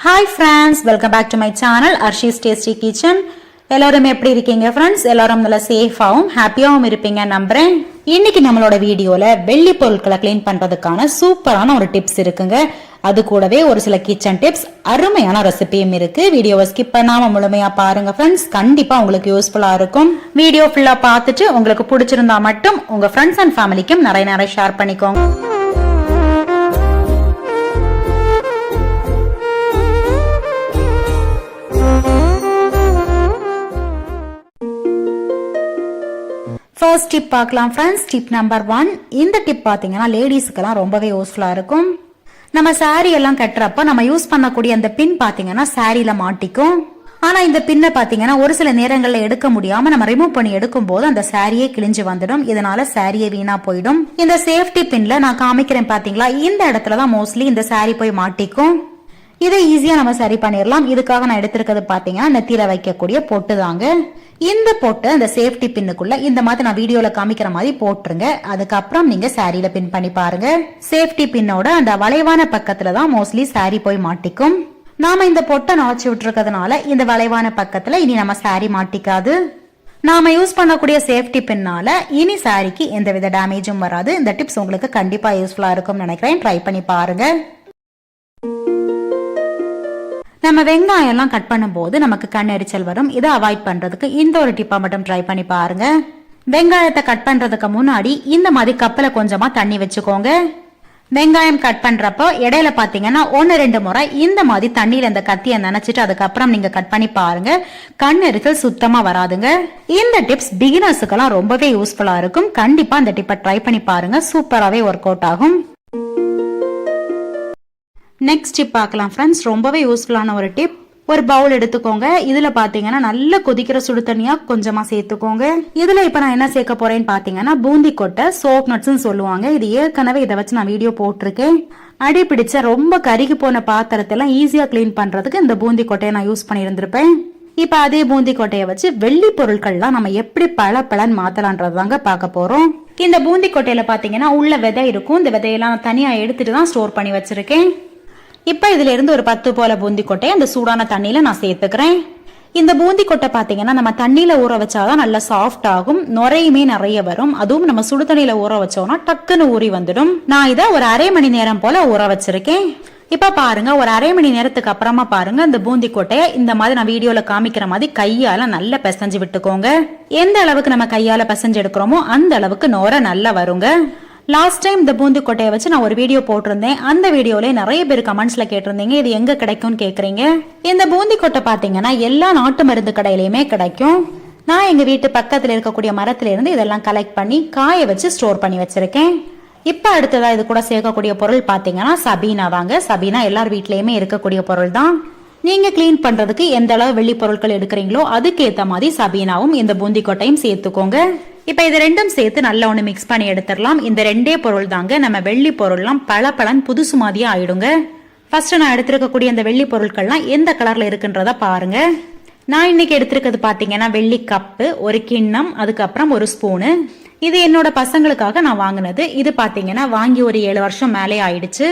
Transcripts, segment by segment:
Hi friends, welcome back to my channel Arshis Tasty Kitchen. எல்லாரும் எப்படி இருக்கீங்க friends? எல்லாரும் நல்ல சேஃபாவும் ஹாப்பியாவும் இருப்பீங்க நம்புறேன். இன்னைக்கு நம்மளோட வீடியோல வெள்ளி பொருட்களை க்ளீன் பண்றதுக்கான சூப்பரான ஒரு டிப்ஸ் இருக்குங்க. அது கூடவே ஒரு சில கிச்சன் டிப்ஸ், அருமையான ரெசிபியும் இருக்கு. வீடியோவை ஸ்கிப் பண்ணாம முழுமையா பாருங்க friends. கண்டிப்பா உங்களுக்கு யூஸ்ஃபுல்லா இருக்கும். வீடியோ ஃபுல்லா பார்த்துட்டு உங்களுக்கு பிடிச்சிருந்தா மட்டும் உங்க ஃப்ரெண்ட்ஸ் அண்ட் ஃபேமிலிக்கும் நிறைய ஷேர் பண்ணிக்கோங்க. ஃபர்ஸ்ட் டிப் பார்க்கலாம் ஃப்ரெண்ட்ஸ். Tip number 1. இந்த டிப் பார்த்தீங்கன்னா லேடிஸ்க்கெல்லாம் ரொம்பவே யூஸ்ஃபுல்லாக இருக்கும். நம்ம சாரீ எல்லாம் கட்டுறப்ப நம்ம யூஸ் பண்ணக்கூடிய அந்த பின் பார்த்தீங்கன்னா சாரியில மாட்டிக்கும். ஆனால் இந்த பின்னை பார்த்தீங்கன்னா ஒரு சில நேரங்களில் எடுக்க முடியாமல் நம்ம ரிமூவ் பண்ணி எடுக்கும் போது அந்த சாரியே கிழிஞ்சு வந்துடும். இதனால சாரியே வீணா போயிடும். இந்த சேஃப்டி பின்ல நான் காமிக்கிறேன் பார்த்தீங்களா, இந்த இடத்துல தான் மோஸ்ட்லி இந்த சாரி போய் மாட்டிக்கும். இதை ஈஸியா நம்ம சரி பண்ணிடலாம். இதுக்காக நான் எடுத்திருக்கிறது பாத்தீங்கன்னா நெத்தியில வைக்கக்கூடிய பொட்டு தாங்க. இந்த பொட்டு அந்த சேஃப்டி பின்னுக்குள்ள இந்த மாதிரி நான் வீடியோல காமிக்கிற மாதிரி போட்டுருங்க. அதுக்கப்புறம் நீங்க சாரியில பின் பண்ணி பாருங்க. சேஃப்டி பின்னோட அந்த வளைவான பக்கத்துல தான் மோஸ்ட்லி சாரி போய் மாட்டிக்கும். நாம இந்த பொட்டை நுழைச்சு விட்டுருக்கிறதுனால இந்த வளைவான பக்கத்துல இனி நம்ம சாரி மாட்டிக்காது. நாம யூஸ் பண்ணக்கூடிய சேஃப்டி பின்னால இனி சாரிக்கு எந்தவித டேமேஜும் வராது. இந்த டிப்ஸ் உங்களுக்கு கண்டிப்பா யூஸ்ஃபுல்லா இருக்கும்னு நினைக்கிறேன். ட்ரை பண்ணி பாருங்க. நம்ம வெங்காயம் எல்லாம் கட் பண்ணும் போது நமக்கு கண் எரிச்சல் வரும். இதை அவாய்ட் பண்றதுக்கு இந்த ஒரு டிப்பா மட்டும் ட்ரை பண்ணி பாருங்க. வெங்காயத்தை கட் பண்றதுக்கு முன்னாடி இந்த மாதிரி கப்பில கொஞ்சமா தண்ணி வச்சுக்கோங்க. வெங்காயம் கட் பண்றப்போ இடையில பாத்தீங்கன்னா 1-2 முறை இந்த மாதிரி தண்ணியில இந்த கத்தியை நினைச்சிட்டு அதுக்கப்புறம் நீங்க கட் பண்ணி பாருங்க. கண் எரிச்சல் சுத்தமா வராதுங்க. இந்த டிப்ஸ் பிகினர்ஸுக்கெல்லாம் ரொம்பவே யூஸ்ஃபுல்லா இருக்கும். கண்டிப்பா இந்த டிப்பை ட்ரை பண்ணி பாருங்க. சூப்பராகவே ஒர்க் அவுட் ஆகும். நெக்ஸ்ட் டிப் பார்க்கலாம் ஃப்ரெண்ட்ஸ். ரொம்பவே யூஸ்ஃபுல்லான ஒரு டிப். ஒரு பவுல் எடுத்துக்கோங்க. இதுல பாத்தீங்கன்னா நல்ல கொதிக்கிற சுடு தண்ணியா கொஞ்சமா சேர்த்துக்கோங்க. இதுல இப்ப நான் என்ன சேர்க்க போறேன்னு பாத்தீங்கன்னா பூந்தி கொட்டை, சோப் நட்ஸ் சொல்லுவாங்க. இது ஏற்கனவே இதை வச்சு நான் வீடியோ போட்டிருக்கேன். அடி பிடிச்ச ரொம்ப கருகி போன பாத்திரத்தை எல்லாம் ஈஸியா கிளீன் பண்றதுக்கு இந்த பூந்தி கொட்டையை நான் யூஸ் பண்ணியிருந்திருப்பேன். இப்ப அதே பூந்தி கொட்டையை வச்சு வெள்ளி பொருட்கள்லாம் நம்ம எப்படி பல மாத்தலான்றதாங்க பார்க்க போறோம். இந்த பூந்தி கொட்டையில பாத்தீங்கன்னா உள்ள விதை இருக்கும். இந்த விதையெல்லாம் தனியா எடுத்துட்டு தான் ஸ்டோர் பண்ணி வச்சிருக்கேன். இப்ப இதுல இருந்து ஒரு 10 போல பூந்தி கொட்டை அந்த சூடான தண்ணியில நான் சேர்த்துக்கிறேன். இந்த பூந்தி கொட்டை பாத்தீங்கன்னா நம்ம தண்ணியில ஊற வச்சாதான் நல்லா சாஃப்ட் ஆகும். நுரையுமே நிறைய வரும். அதுவும் நம்ம சுடு தண்ணியில ஊற வச்சோம்னா டக்குன்னு ஊறி வந்துடும். நான் இதை ஒரு அரை மணி நேரம் போல ஊற வச்சிருக்கேன். இப்ப பாருங்க, ஒரு அரை மணி நேரத்துக்கு அப்புறமா பாருங்க, இந்த பூந்தி கொட்டையை இந்த மாதிரி நான் வீடியோல காமிக்கிற மாதிரி கையால நல்லா பிசைஞ்சு விட்டுக்கோங்க. எந்த அளவுக்கு நம்ம கையால பிசைஞ்சு எடுக்கிறோமோ அந்த அளவுக்கு நுரை நல்லா வருங்க. லாஸ்ட் டைம் இந்த பூந்தி கொட்டையை வச்சு நான் ஒரு வீடியோ போட்டிருந்தேன். அந்த வீடியோல நிறைய பேர் கமெண்ட்ஸ்ல கேட்டிருந்தீங்க இது எங்க கிடைக்கும்னு கேக்குறீங்க. இந்த பூந்தி கொட்டை பாத்தீங்கன்னா எல்லா நாட்டு மருந்து கடையிலயுமே கிடைக்கும். நான் எங்க வீட்டு பக்கத்துல இருக்கக்கூடிய மரத்துல இருந்து இதெல்லாம் கலெக்ட் பண்ணி காய வச்சு ஸ்டோர் பண்ணி வச்சிருக்கேன். இப்ப அடுத்ததா இது கூட சேர்க்கக்கூடிய பொருள் பாத்தீங்கன்னா சபீனா தாங்க. சபீனா எல்லார் வீட்லயுமே இருக்கக்கூடிய பொருள் தான். நீங்க கிளீன் பண்றதுக்கு எந்த அளவு வெள்ளி பொருட்கள் எடுக்கிறீங்களோ அதுக்கு ஏத்த மாதிரி சபீனாவும் இந்த பூந்தி கொட்டையும் சேர்த்துக்கோங்க. இப்ப இது ரெண்டும் சேர்த்து நல்லா ஒண்ணு மிக்ஸ் பண்ணி எடுத்துடலாம். இந்த ரெண்டே பொருள் தாங்க நம்ம வெள்ளி பொருள்லாம் பளபளன்னு புதுசு மாதிரியா ஆயிடுங்க. ஃபர்ஸ்ட் நான் எடுத்திருக்கக்கூடிய இந்த வெள்ளி பொருட்கள்லாம் எந்த கலர்ல இருக்குன்றத பாருங்க. நான் இன்னைக்கு எடுத்திருக்கிறது பாத்தீங்கன்னா வெள்ளி கப்பு, ஒரு கிண்ணம், அதுக்கப்புறம் ஒரு ஸ்பூனு. இது என்னோட பசங்களுக்காக நான் வாங்கினது. இது பாத்தீங்கன்னா வாங்கி ஒரு 7 வருஷம் மேலே ஆயிடுச்சு.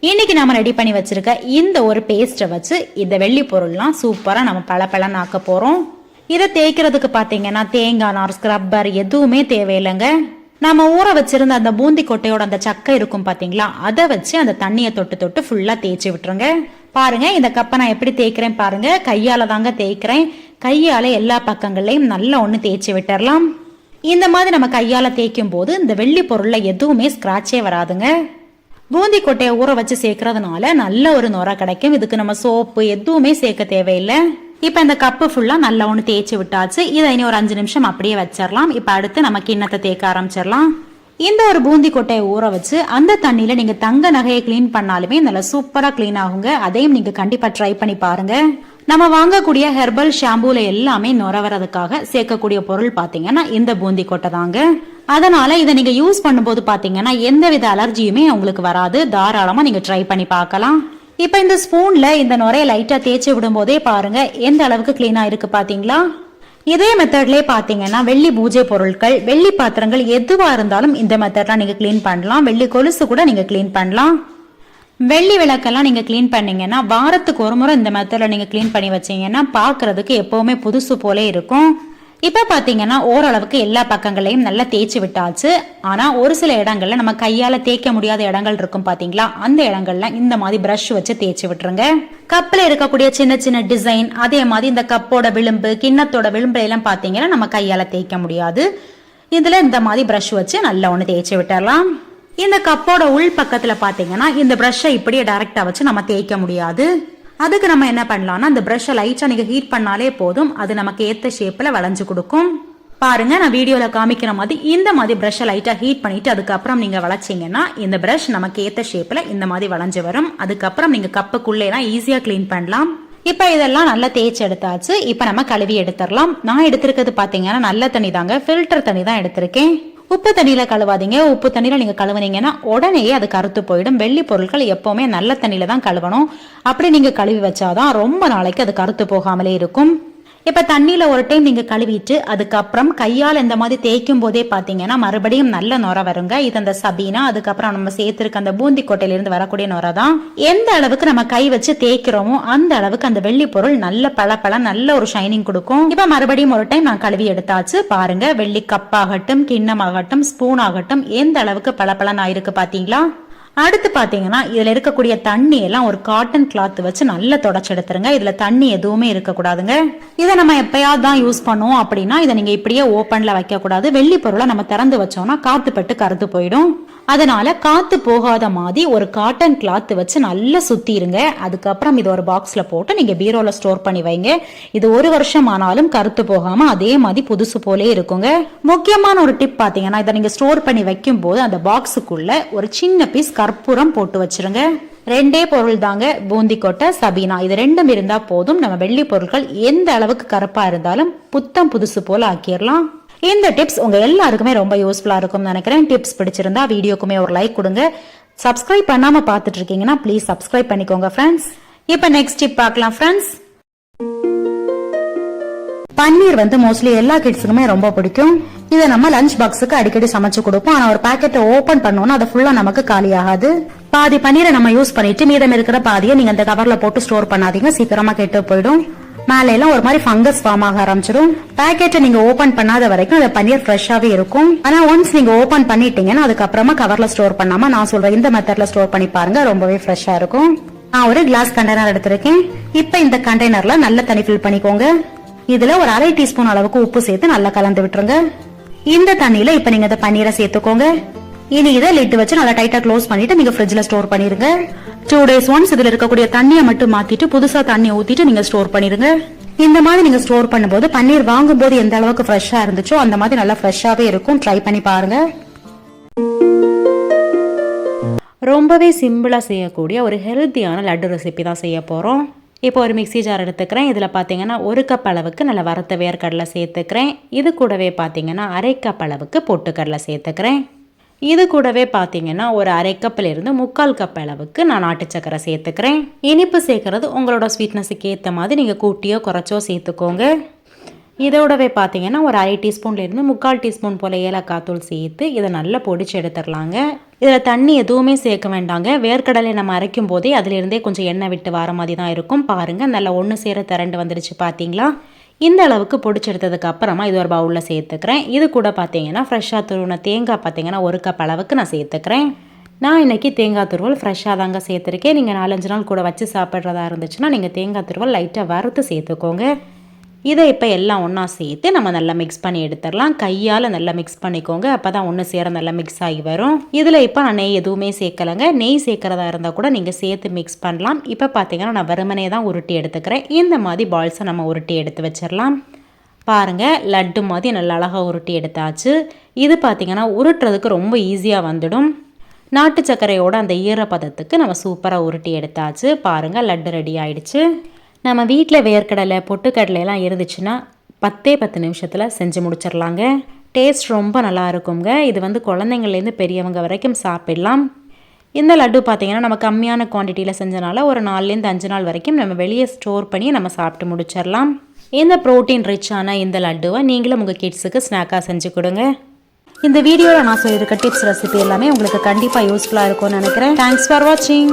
இன்னைக்கு நாம ரெடி பண்ணி வச்சிருக்க இந்த ஒரு பேஸ்ட்டை வச்சு இந்த வெள்ளி பொருள்லாம் சூப்பரா நம்ம பளபளன்னு ஆக்க போறோம். இதை தேய்க்கிறதுக்கு பாத்தீங்கன்னா தேங்காய் நார், ஸ்க்ரப்பர் எதுவுமே தேவையில்லைங்க. நம்ம ஊற வச்சிருந்த அந்த பூந்தி கொட்டையோட அந்த சக்கை இருக்கும் பாத்தீங்களா, அதை வச்சு அந்த தண்ணியை தொட்டு ஃபுல்லா தேய்ச்சி விட்டுருங்க. பாருங்க இந்த கப்பை நான் எப்படி தேய்க்கிறேன் பாருங்க. கையால தாங்க தேய்க்கிறேன். கையால எல்லா பக்கங்களையும் நல்லா ஒண்ணு தேய்ச்சி விட்டுறலாம். இந்த மாதிரி நம்ம கையால தேய்க்கும் போது இந்த வெள்ளி பொருள்ல எதுவுமே ஸ்கிராச்சே வராதுங்க. பூந்தி கொட்டையை ஊற வச்சு சேர்க்கறதுனால நல்ல ஒரு நுரை கிடைக்கும். இதுக்கு நம்ம சோப்பு எதுவுமே சேர்க்க தேவையில்லை. இப்ப இந்த கப்பு ஃபுல்லா நல்லா ஒண்ணு தேய்ச்சி விட்டாச்சு. இதை இனி ஒரு 5 நிமிஷம் அப்படியே வச்சிடலாம். இப்ப அடுத்து நம்ம கிண்ணத்தை தேய்க்க ஆரம்பிச்சிடலாம். இந்த ஒரு பூந்தி கொட்டையை ஊற வச்சு அந்த தண்ணியில நீங்க தங்க நகையை கிளீன் பண்ணாலுமே நல்லா சூப்பரா கிளீன் ஆகுங்க. அதையும் நீங்க கண்டிப்பா ட்ரை பண்ணி பாருங்க. நம்ம வாங்கக்கூடிய ஹெர்பல் ஷாம்பூல எல்லாமே நுர வரதுக்காக சேர்க்கக்கூடிய பொருள் பாத்தீங்கன்னா இந்த பூந்தி கொட்டை தாங்க. அதனால இதை நீங்க யூஸ் பண்ணும்போது பாத்தீங்கன்னா எந்தவித அலர்ஜியுமே உங்களுக்கு வராது. தாராளமா நீங்க ட்ரை பண்ணி பார்க்கலாம். இப்ப இந்த ஸ்பூன்ல இந்த நுரைய லைட்டா தேய்ச்சி விடும் போதே பாருங்க எந்த அளவுக்கு கிளீனா இருக்கு பாத்தீங்களா. இதே மெத்தட்லயே பாத்தீங்கன்னா வெள்ளி பூஜை பொருட்கள், வெள்ளி பாத்திரங்கள் எதுவா இருந்தாலும் இந்த மெத்தட்லாம் நீங்க கிளீன் பண்ணலாம். வெள்ளி கொலுசு கூட நீங்க கிளீன் பண்ணலாம். வெள்ளி விளக்கெல்லாம் நீங்கள் க்ளீன் பண்ணீங்கன்னா வாரத்துக்கு ஒரு முறை இந்த மெத்தடில் நீங்கள் க்ளீன் பண்ணி வச்சீங்கன்னா பார்க்குறதுக்கு எப்போவுமே புதுசு போலே இருக்கும். இப்போ பார்த்தீங்கன்னா ஓரளவுக்கு எல்லா பக்கங்களையும் நல்லா தேய்ச்சி விட்டாச்சு. ஆனால் ஒரு சில இடங்கள்ல நம்ம கையால் தேய்க்க முடியாத இடங்கள் இருக்கும் பார்த்தீங்களா, அந்த இடங்கள்ல இந்த மாதிரி ப்ரஷ் வச்சு தேய்ச்சி விட்டுருங்க. கப்பில் இருக்கக்கூடிய சின்ன சின்ன டிசைன், அதே மாதிரி இந்த கப்போட விளிம்பு, கிண்ணத்தோட விளிம்பு எல்லாம் பார்த்தீங்கன்னா நம்ம கையால் தேய்க்க முடியாது. இதில் இந்த மாதிரி ப்ரஷ் வச்சு நல்லா ஒன்று தேய்ச்சி விட்டுறலாம். இந்த கப்போட உள் பக்கத்தில் பார்த்தீங்கன்னா இந்த ப்ரஷ்ஷை இப்படியே டைரெக்டாக வச்சு நம்ம தேய்க்க முடியாது. அதுக்கு நம்ம என்ன பண்ணலாம்னா அந்த ப்ரஷ்ஷை லைட்டாக நீங்கள் ஹீட் பண்ணாலே போதும், அது நமக்கு ஏற்ற ஷேப்பில் வளைஞ்சு கொடுக்கும். பாருங்க, நான் வீடியோவில் காமிக்கிற மாதிரி இந்த மாதிரி ப்ரஷ்ஷை லைட்டாக ஹீட் பண்ணிட்டு அதுக்கப்புறம் நீங்கள் வளைச்சிங்கன்னா இந்த ப்ரஷ் நமக்கு ஏற்ற ஷேப்பில் இந்த மாதிரி வளைஞ்சு வரும். அதுக்கப்புறம் நீங்கள் கப்புக்குள்ளேலாம் ஈஸியாக க்ளீன் பண்ணலாம். இப்போ இதெல்லாம் நல்லா தேய்ச்சி எடுத்தாச்சு. இப்போ நம்ம கழுவி எடுத்துடலாம். நான் எடுத்திருக்கிறது பார்த்தீங்கன்னா நல்ல தண்ணி தாங்க, ஃபில்டர் தண்ணி தான் எடுத்திருக்கேன். உப்பு தண்ணியில கழுவாதீங்க. உப்பு தண்ணியில நீங்க கழுவுனீங்கன்னா உடனேயே அது கருத்து போயிடும். வெள்ளி பொருட்கள் எப்பவுமே நல்ல தண்ணியில தான் கழுவணும். அப்படி நீங்க கழுவி வச்சாதான் ரொம்ப நாளைக்கு அது கருத்து போகாமலே இருக்கும். இப்ப தண்ணியில ஒரு டைம் நீங்க கழுவிட்டு அதுக்கப்புறம் கையால் இந்த மாதிரி தேய்க்கும் போதே பாத்தீங்கன்னா மறுபடியும் நல்ல நுர வருங்க. இது அந்த சபீனா, அதுக்கப்புறம் நம்ம சேர்த்திருக்க அந்த பூந்தி கொட்டையிலிருந்து வரக்கூடிய நுர தான். எந்த அளவுக்கு நம்ம கை வச்சு தேய்க்கிறோமோ அந்த அளவுக்கு அந்த வெள்ளி பொருள் நல்ல பளபள நல்ல ஒரு ஷைனிங் கொடுக்கும். இப்ப மறுபடியும் ஒரு டைம் நான் கழுவி எடுத்தாச்சு. பாருங்க, வெள்ளி கப்பாகட்டும், கிண்ணமாகட்டும், ஸ்பூன் ஆகட்டும் எந்த அளவுக்கு பளபளன்னு ஆயிருக்கு பாத்தீங்களா. அடுத்து பாத்தீங்கன்னா இதுல இருக்கக்கூடிய தண்ணி எல்லாம் ஒரு காட்டன் கிளாத் வச்சு நல்லா தொடச்சு எடுத்துருங்க. இதுல தண்ணி எதுவுமே இருக்கக்கூடாதுங்க. இதை நம்ம எப்பயாவது தான் யூஸ் பண்ணுவோம் அப்படின்னா இதை நீங்க இப்படியே ஓப்பன்ல வைக்க கூடாது. வெள்ளி பொருளை நம்ம திறந்து வச்சோம்னா காத்து பட்டு கருத்து போயிடும். அதனால காத்து போகாத மாதிரி ஒரு காட்டன் கிளாத் வச்சு நல்லா சுத்திருங்க. அதுக்கப்புறம் இது ஒரு பாக்ஸ்ல போட்டு நீங்க பீரோல ஸ்டோர் பண்ணி வைங்க. இது ஒரு வருஷம் ஆனாலும் கருத்து போகாம அதே மாதிரி புதுசு போலே இருக்குங்க. முக்கியமான ஒரு டிப் பாத்தீங்கன்னா இதை நீங்க ஸ்டோர் பண்ணி வைக்கும் போது அந்த பாக்ஸுக்குள்ள ஒரு சின்ன பீஸ் கற்பூரம் போட்டு வச்சிருங்க. ரெண்டே பொருள் தாங்க, பூந்தி கொட்டை, சபீனா, இது ரெண்டும் இருந்தா போதும். நம்ம வெள்ளி பொருட்கள் எந்த அளவுக்கு கருப்பா இருந்தாலும் புத்தம் புதுசு போல ஆக்கிடலாம். இந்த டிப்ஸ் உங்க எல்லாருக்குமே ரொம்ப யூஸ்ஃபுல்லா இருக்கும்னு நினைக்கிறேன். டிப்ஸ் பிடிச்சிருந்தா வீடியோக்குமே ஒரு லைக் கொடுங்க. சப்ஸ்கிரைப் பண்ணாம பார்த்துட்டு இருக்கீங்கன்னா ப்ளீஸ் சப்ஸ்கிரைப் பண்ணிக்கோங்க ஃப்ரெண்ட்ஸ். இப்போ நெக்ஸ்ட் டிப் பார்க்கலாம் ஃப்ரெண்ட்ஸ். பன்னீர் மோஸ்ட்லி எல்லா கிட்ஸுக்குமே ரொம்ப பிடிக்கும். இதை நம்ம லஞ்ச் பாக்ஸுக்கு அடிக்கடி சமைச்சு கொடுப்போம். ஆனா ஒரு பாக்கெட்டை ஓபன் பண்ணோம்னா அது ஃபுல்லா நமக்கு காலி ஆகாது. பாதி பன்னீரை நம்ம யூஸ் பண்ணிட்டு மீதம் இருக்கிற பாதியை நீங்க அந்த கவர்ல போட்டு ஸ்டோர் பண்ணாதீங்க, சீக்கிரமா கெட்டு போயிடும். மேல எல்லாம் ஒரு மாதிரி ஃபங்கஸ் ஃபார்ம் ஆக ஆரம்பிச்சிடும். பாக்கெட்டை நீங்க ஓபன் பண்ணாத வரைக்கும் அந்த பன்னீர் ஃப்ரெஷ்ஷாவே இருக்கும். ஆனா ஒன்ஸ் நீங்க ஓபன் பண்ணிட்டீங்கன்னா அதுக்கப்புறமா கவர்ல ஸ்டோர் பண்ணாம நான் சொல்றேன் இந்த மெத்தட்ல ஸ்டோர் பண்ணி பாருங்க, ரொம்பவே ஃப்ரெஷ்ஷா இருக்கும். நான் ஒரு கிளாஸ் கண்டெய்னர் எடுத்திருக்கேன். இப்ப இந்த கண்டெய்னர்ல நல்ல தண்ணி ஃபில் பண்ணிக்கோங்க. இதுல ஒரு அரை டீஸ்பூன் அளவுக்கு உப்பு சேர்த்து நல்லா கலந்து விட்டுருங்க. இந்த தண்ணியில இப்ப நீங்க இந்த பன்னீரை சேர்த்துக்கோங்க. இனி இதை லிட் வச்சு நல்லா டைட்டா க்ளோஸ் பண்ணிட்டு நீங்க ஃப்ரிட்ஜ்ல ஸ்டோர் பண்ணிருங்க. 2 days ஒன்ஸ் இதுல இருக்கக்கூடிய தண்ணியை மட்டும் மாத்திட்டு புதுசா தண்ணி ஊத்திட்டு நீங்க ஸ்டோர் பண்ணிருங்க. இந்த மாதிரி நீங்க ஸ்டோர் பண்ணும்போது பன்னீர் வாங்கும் போது எந்த அளவுக்கு ஃப்ரெஷ்ஷா இருந்துச்சோ அந்த மாதிரி நல்லா ஃப்ரெஷ்ஷாவே இருக்கும். ட்ரை பண்ணி பாருங்க. ரொம்பவே சிம்பிளா செய்யக்கூடிய ஒரு ஹெல்த்தியான லட்டு ரெசிபி தான் செய்ய போறோம். இப்போ ஒரு மிக்ஸி ஜார் எடுத்துக்கிறேன். இதில் பார்த்தீங்கன்னா 1 கப் அளவுக்கு நல்ல வறுத்த வேர்க்கடலை சேர்த்துக்கிறேன். இது கூடவே பார்த்தீங்கன்னா 1/2 கப் அளவுக்கு பொட்டுக்கடலை சேர்த்துக்கிறேன். இது கூடவே பார்த்தீங்கன்னா ஒரு 1/2 கப்பிலிருந்து 3/4 கப் அளவுக்கு நான் நாட்டு சக்கரை சேர்த்துக்கிறேன். இனிப்பு சேர்க்கறது உங்களோட ஸ்வீட்னஸுக்கு ஏற்ற மாதிரி நீங்கள் கூட்டியோ குறைச்சோ சேர்த்துக்கோங்க. இதோடவே பார்த்தீங்கன்னா ஒரு 1/2 டீஸ்பூன்லேருந்து 3/4 டீஸ்பூன் போல் ஏலக்காய் தூள் சேர்த்து இதை நல்லா பொடிச்சு எடுத்துடலாங்க. இதில் தண்ணி எதுவுமே சேர்க்க வேண்டாங்க. வேர்க்கடலை நம்ம அரைக்கும் போதே அதிலிருந்தே கொஞ்சம் எண்ணெய் விட்டு வர மாதிரி தான் இருக்கும். பாருங்கள், நல்லா ஒன்று சேர திரண்டு வந்துருச்சு பார்த்தீங்களா. இந்த அளவுக்கு பொடிச்செடுத்ததுக்கு அப்புறமா இது ஒரு பவுலில் சேர்த்துக்கிறேன். இது கூட பார்த்தீங்கன்னா ஃப்ரெஷ்ஷாக துருவின தேங்காய் பார்த்தீங்கன்னா 1 கப் அளவுக்கு நான் சேர்த்துக்கிறேன். நான் இன்றைக்கி தேங்காய் துருவல் ஃப்ரெஷ்ஷாக தாங்க சேர்த்துருக்கேன். நீங்கள் 4-5 நாள் கூட வச்சு சாப்பிட்றதா இருந்துச்சுன்னா நீங்கள் தேங்காய் துருவல் லைட்டாக வறுத்து சேர்த்துக்கோங்க. இதை இப்போ எல்லாம் ஒன்றா சேர்த்து நம்ம நல்லா மிக்ஸ் பண்ணி எடுத்துடலாம். கையால் நல்லா மிக்ஸ் பண்ணிக்கோங்க, அப்போ தான் ஒன்று சேர நல்லா மிக்ஸ் ஆகி வரும். இதில் இப்போ நான் நெய் எதுவுமே சேர்க்கலைங்க. நெய் சேர்க்குறதா இருந்தால் கூட நீங்கள் சேர்த்து மிக்ஸ் பண்ணலாம். இப்போ பார்த்தீங்கன்னா நான் வெறுமனே தான் உருட்டி எடுத்துக்கிறேன். இந்த மாதிரி பால்ஸை நம்ம உருட்டி எடுத்து வச்சிடலாம். பாருங்கள், லட்டு மாதிரி நல்லா அழகாக உருட்டி எடுத்தாச்சு. இது பார்த்திங்கன்னா உருட்டுறதுக்கு ரொம்ப ஈஸியாக வந்துடும். நாட்டு சர்க்கரையோட அந்த ஈரப்பதத்துக்கு நம்ம சூப்பராக உருட்டி எடுத்தாச்சு. பாருங்கள், லட்டு ரெடி ஆயிடுச்சு. நம்ம வீட்டில் வேர்க்கடலை பொட்டுக்கடலை எல்லாம் இருந்துச்சுன்னா 10 நிமிஷத்தில் செஞ்சு முடிச்சிடலாங்க. டேஸ்ட் ரொம்ப நல்லா இருக்குங்க. இது குழந்தைங்கள்லேருந்து பெரியவங்க வரைக்கும் சாப்பிடலாம். இந்த லட்டு பார்த்திங்கன்னா நம்ம கம்மியான குவான்டிட்டியில் செஞ்சனால ஒரு 4-5 நாள் வரைக்கும் நம்ம வெளியே ஸ்டோர் பண்ணி நம்ம சாப்பிட்டு முடிச்சிடலாம். இந்த ப்ரோட்டீன் ரிச்சான இந்த லட்டுவை நீங்களும் உங்கள் கிட்ஸுக்கு ஸ்நாக்காக செஞ்சு கொடுங்க. இந்த வீடியோவில் நான் சொல்லியிருக்க டிப்ஸ் ரெசிபி எல்லாமே உங்களுக்கு கண்டிப்பாக யூஸ்ஃபுல்லாக இருக்கும்னு நினைக்கிறேன். தேங்க்ஸ் ஃபார் வாட்சிங்.